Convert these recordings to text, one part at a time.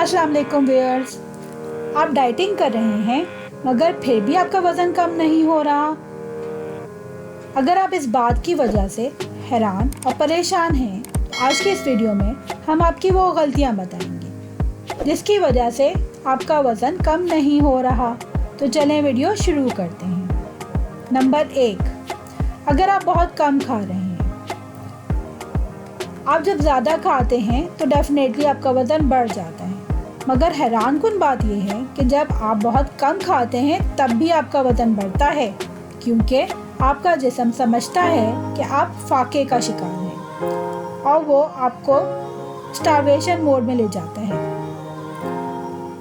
अस्सलाम वालेकुम व्यूअर्स, आप डाइटिंग कर रहे हैं मगर फिर भी आपका वज़न कम नहीं हो रहा। अगर आप इस बात की वजह से हैरान और परेशान हैं तो आज की इस वीडियो में हम आपकी वो गलतियां बताएंगे जिसकी वजह से आपका वज़न कम नहीं हो रहा। तो चलें वीडियो शुरू करते हैं। नंबर 1, अगर आप बहुत कम खा रहे हैं। आप जब ज़्यादा खाते हैं तो डेफिनेटली आपका वज़न बढ़ जाता है, मगर हैरान कुन बात यह है कि जब आप बहुत कम खाते हैं तब भी आपका वज़न बढ़ता है, क्योंकि आपका जिस्म समझता है कि आप फाके का शिकार हैं और वो आपको स्टार्वेशन मोड में ले जाता है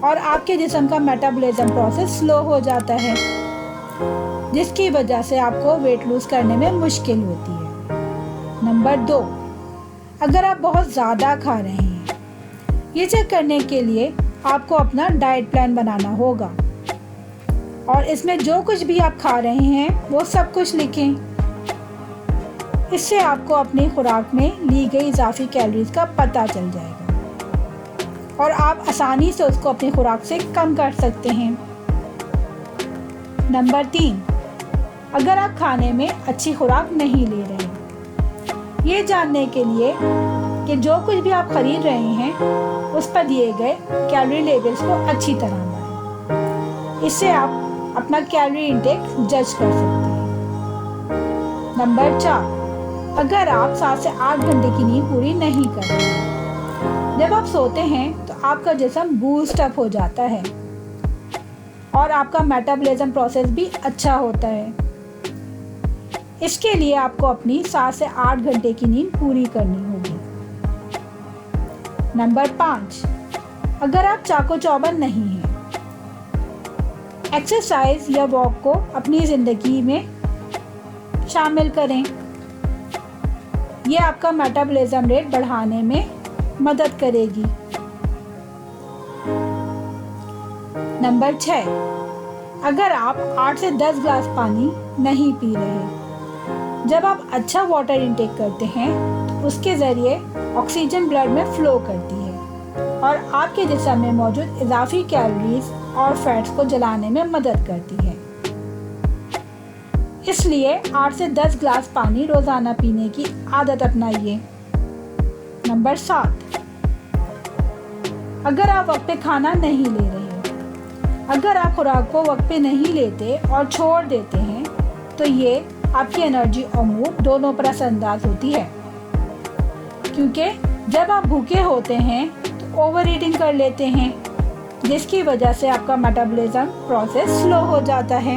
और आपके जिस्म का मेटाबॉलिज्म प्रोसेस स्लो हो जाता है, जिसकी वजह से आपको वेट लूज़ करने में मुश्किल होती है। नंबर 2, अगर आप बहुत ज़्यादा खा रहे हैं, ये चेक करने के लिए आपको अपना डाइट प्लान बनाना होगा और इसमें जो कुछ भी आप खा रहे हैं वो सब कुछ लिखें। इससे आपको अपनी खुराक में ली गई इजाफी कैलोरीज का पता चल जाएगा और आप आसानी से उसको अपनी खुराक से कम कर सकते हैं। नंबर 3, अगर आप खाने में अच्छी खुराक नहीं ले रहे हैं, ये जानने के लिए कि जो कुछ भी आप खरीद रहे हैं उस पर दिए गए कैलोरी लेबल्स को अच्छी तरह पढ़ें। इससे आप अपना कैलोरी इंटेक जज कर सकते हैं। नंबर 4, अगर आप 7 से 8 घंटे की नींद पूरी नहीं कर रहे हैं। जब आप सोते हैं तो आपका जिस्म बूस्ट अप हो जाता है और आपका मेटाबॉलिज्म प्रोसेस भी अच्छा होता है। इसके लिए आपको अपनी 7 से 8 घंटे की नींद पूरी करनी होगी। नंबर 5, अगर आप चाको चौबंद नहीं हैं, एक्सरसाइज या वॉक को अपनी ज़िंदगी में शामिल करें। ये आपका मेटाबॉलिज्म रेट बढ़ाने में मदद करेगी। नंबर 6, अगर आप 8 से 10 ग्लास पानी नहीं पी रहे। जब आप अच्छा वाटर इंटेक करते हैं तो उसके ज़रिए ऑक्सीजन ब्लड में फ़्लो करती है और आपके जिस्म में मौजूद इजाफी कैलोरीज और फैट्स को जलाने में मदद करती है। इसलिए 8 से 10 ग्लास पानी रोज़ाना पीने की आदत अपनाइए। नंबर 7, अगर आप वक्त पे खाना नहीं ले रहे हैं। अगर आप खुराक को वक्त पे नहीं लेते और छोड़ देते हैं तो ये आपकी एनर्जी और मूड दोनों पर असरअंदाज होती है, क्योंकि जब आप भूखे होते हैं तो ओवर ईटिंग कर लेते हैं, जिसकी वजह से आपका मेटाबॉलिज्म प्रोसेस स्लो हो जाता है।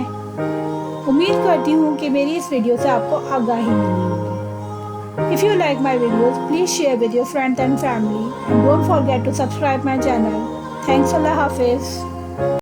उम्मीद करती हूँ कि मेरी इस वीडियो से आपको आगाही मिली होगी। If you like my videos please share with your friends and family and don't forget to subscribe my channel. Thanks, Allah हाफिज़।